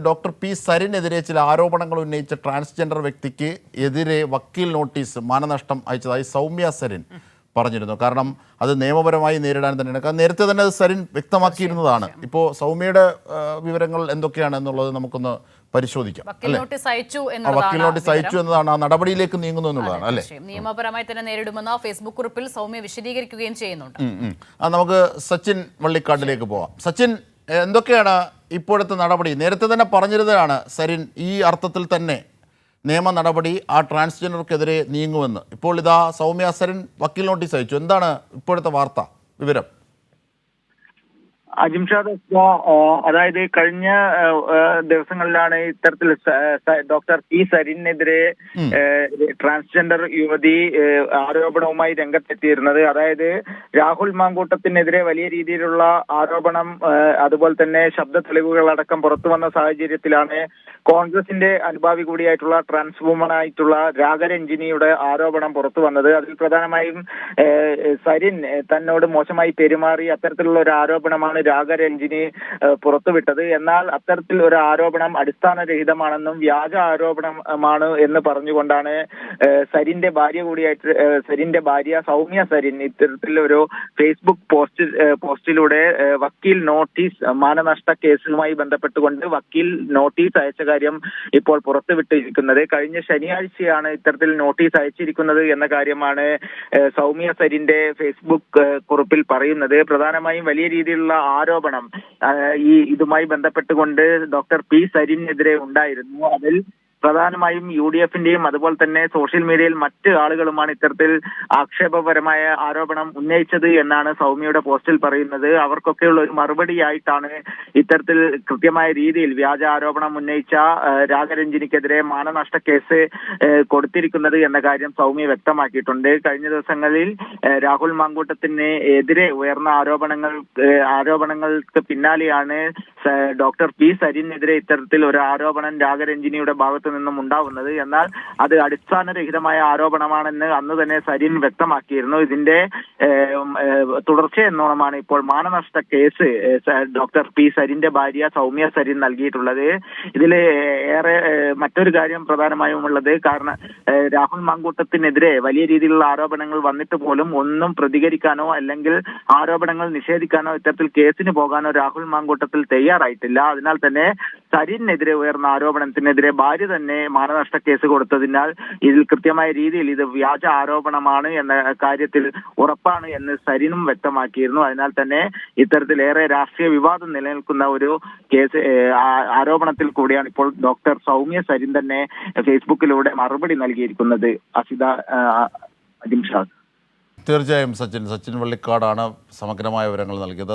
Doctor P സരിനെതിരെ ചില ആരോപണങ്ങൾ ഉന്നയിച്ച ട്രാൻസ്ജെൻഡർ വ്യക്തിക്ക് എതിരെ വക്കീൽ നോട്ടീസ് മാനനഷ്ടം അയച്ചതായി സൗമ്യ സരിൻ പറഞ്ഞിരുന്നു. കാരണം അത് നിയമപരമായി നേരിടാൻ തന്നെയാണ്. കാരണം നേരത്തെ തന്നെ അത് സരിൻ വ്യക്തമാക്കിയിരുന്നതാണ്. ഇപ്പോൾ സൗമ്യയുടെ വിവരങ്ങൾ എന്തൊക്കെയാണ് എന്നുള്ളത് നമുക്കൊന്ന് പരിശോധിക്കാം. വക്കീൽ നോട്ടീസ് അയച്ചു എന്നതാണ്, ആ നടപടിയിലേക്ക് നീങ്ങുന്നു എന്നുള്ളതാണ് അല്ലേ? നിയമപരമായി തന്നെ നേരിടുമെന്ന് ഫേസ്ബുക്ക് കുറിപ്പിൽ സൗമ്യ വിശദീകരിക്കുകയും ചെയ്യുന്നുണ്ട്. നമുക്ക് സച്ചിൻ വള്ളിക്കാട്ടിലേക്ക് പോവാം. സച്ചിൻ, എന്തൊക്കെയാണ് ഇപ്പോഴത്തെ നടപടി? നേരത്തെ തന്നെ പറഞ്ഞിരുന്നതാണ് സരിൻ ഈ അർത്ഥത്തിൽ തന്നെ നിയമ നടപടി ആ ട്രാൻസ്ജെൻഡർക്കെതിരെ നീങ്ങുമെന്ന്. ഇപ്പോൾ ഇതാ സൗമ്യ സരിൻ വക്കീൽ നോട്ടീസ് അയച്ചു. എന്താണ് ഇപ്പോഴത്തെ വാർത്ത, വിവരം? അജിംഷാദ്, അതായത് കഴിഞ്ഞ ദിവസങ്ങളിലാണ് ഇത്തരത്തിൽ ഡോക്ടർ പി സരിനെതിരെ ട്രാൻസ്ജെൻഡർ യുവതി ആരോപണവുമായി രംഗത്തെത്തിയിരുന്നത്. അതായത് രാഹുൽ മാങ്കൂട്ടത്തിനെതിരെ വലിയ രീതിയിലുള്ള ആരോപണം, അതുപോലെ തന്നെ ശബ്ദ തെളിവുകളടക്കം പുറത്തു വന്ന സാഹചര്യത്തിലാണ് കോൺഗ്രസിന്റെ അനുഭാവി കൂടിയായിട്ടുള്ള ട്രാൻസ് വുമൺ ആയിട്ടുള്ള രാഗരഞ്ജിനിയുടെ ആരോപണം പുറത്തു വന്നത്. അതിൽ പ്രധാനമായും സരിൻ തന്നോട് മോശമായി പെരുമാറി അത്തരത്തിലുള്ള ഒരു ആരോപണമാണ് രാഗരഞ്ജിനി പുറത്തുവിട്ടത്. എന്നാൽ അത്തരത്തിൽ ഒരു ആരോപണം അടിസ്ഥാനരഹിതമാണെന്നും വ്യാജ ആരോപണമാണ് എന്ന് പറഞ്ഞുകൊണ്ടാണ് സരിന്റെ ഭാര്യ സൗമ്യ സരിൻ ഇത്തരത്തിൽ ഒരു ഫേസ്ബുക്ക് പോസ്റ്റിലൂടെ വക്കീൽ നോട്ടീസ്, മാനനഷ്ട കേസുമായി ബന്ധപ്പെട്ടുകൊണ്ട് വക്കീൽ നോട്ടീസ് അയച്ച കാര്യം ഇപ്പോൾ പുറത്തുവിട്ടിരിക്കുന്നത്. കഴിഞ്ഞ ശനിയാഴ്ചയാണ് ഇത്തരത്തിൽ നോട്ടീസ് അയച്ചിരിക്കുന്നത് എന്ന കാര്യമാണ് സൗമ്യ സരിന്റെ ഫേസ്ബുക്ക് കുറിപ്പിൽ പറയുന്നത്. പ്രധാനമായും വലിയ രീതിയിലുള്ള ആരോപണം ഇതുമായി ബന്ധപ്പെട്ടുകൊണ്ട് ഡോക്ടർ പി സരിനെതിരെ ഉണ്ടായിരുന്നു. അതിൽ പ്രധാനമായും UDFന്റെയും അതുപോലെ തന്നെ സോഷ്യൽ മീഡിയയിൽ മറ്റ് ആളുകളുമാണ് ഇത്തരത്തിൽ ആക്ഷേപപരമായ ആരോപണം ഉന്നയിച്ചത് എന്നാണ് സൗമ്യയുടെ പോസ്റ്റിൽ പറയുന്നത്. അവർക്കൊക്കെയുള്ള ഒരു മറുപടിയായിട്ടാണ് ഇത്തരത്തിൽ കൃത്യമായ രീതിയിൽ വ്യാജ ആരോപണം ഉന്നയിച്ച രാഗരഞ്ജിനിക്കെതിരെ മാനനഷ്ട കേസ് കൊടുത്തിരിക്കുന്നത് എന്ന കാര്യം സൗമ്യ വ്യക്തമാക്കിയിട്ടുണ്ട്. കഴിഞ്ഞ ദിവസങ്ങളിൽ രാഹുൽ മാങ്കൂട്ടത്തിന് എതിരെ ഉയർന്ന ആരോപണങ്ങൾക്ക് പിന്നാലെയാണ് ഡോക്ടർ പി സരിനെതിരെ ഇത്തരത്തിൽ ഒരു ആരോപണം രാഗരഞ്ജിനിയുടെ ഭാഗത്ത് നിന്നും ഉണ്ടാവുന്നത്. എന്നാൽ അത് അടിസ്ഥാനരഹിതമായ ആരോപണമാണെന്ന് അന്ന് തന്നെ സരിൻ വ്യക്തമാക്കിയിരുന്നു. ഇതിന്റെ തുടർച്ചയെന്നോണമാണ് ഇപ്പോൾ മാനനഷ്ട കേസ് ഡോക്ടർ പി സരിന്റെ ഭാര്യ സൗമ്യ സരിൻ നൽകിയിട്ടുള്ളത്. ഇതിൽ ഏറെ മറ്റൊരു കാര്യം പ്രധാനമായും ഉള്ളത്, കാരണം രാഹുൽ മാങ്കൂട്ടത്തിനെതിരെ വലിയ രീതിയിലുള്ള ആരോപണങ്ങൾ വന്നിട്ട് പോലും ഒന്നും പ്രതികരിക്കാനോ അല്ലെങ്കിൽ ആരോപണങ്ങൾ നിഷേധിക്കാനോ ഇത്തരത്തിൽ കേസിന് പോകാനോ രാഹുൽ മാങ്കൂട്ടത്തിൽ തയ്യാറായിട്ടില്ല. അതിനാൽ തന്നെ സരിനെതിരെ ഉയർന്ന ആരോപണത്തിനെതിരെ ഭാര്യ തന്നെ മാനനഷ്ട കേസ് കൊടുത്തതിനാൽ ഇതിൽ കൃത്യമായ രീതിയിൽ ഇത് വ്യാജ ആരോപണമാണ് എന്ന കാര്യത്തിൽ ഉറപ്പാണ് എന്ന് സരിനും വ്യക്തമാക്കിയിരുന്നു. അതിനാൽ തന്നെ ഇത്തരത്തിലേറെ രാഷ്ട്രീയ വിവാദം നിലനിൽക്കുന്ന ഒരു കേസ് ആരോപണത്തിൽ കൂടിയാണ് ഇപ്പോൾ ഡോക്ടർ സൗമ്യ സരിൻ തന്നെ ഫേസ്ബുക്കിലൂടെ മറുപടി നൽകിയിരിക്കുന്നത്. അജിംഷാദ്, തീർച്ചയായും സച്ചിൻ വള്ളിക്കാടാണ് സമഗ്രമായ വിവരങ്ങൾ നൽകിയത്.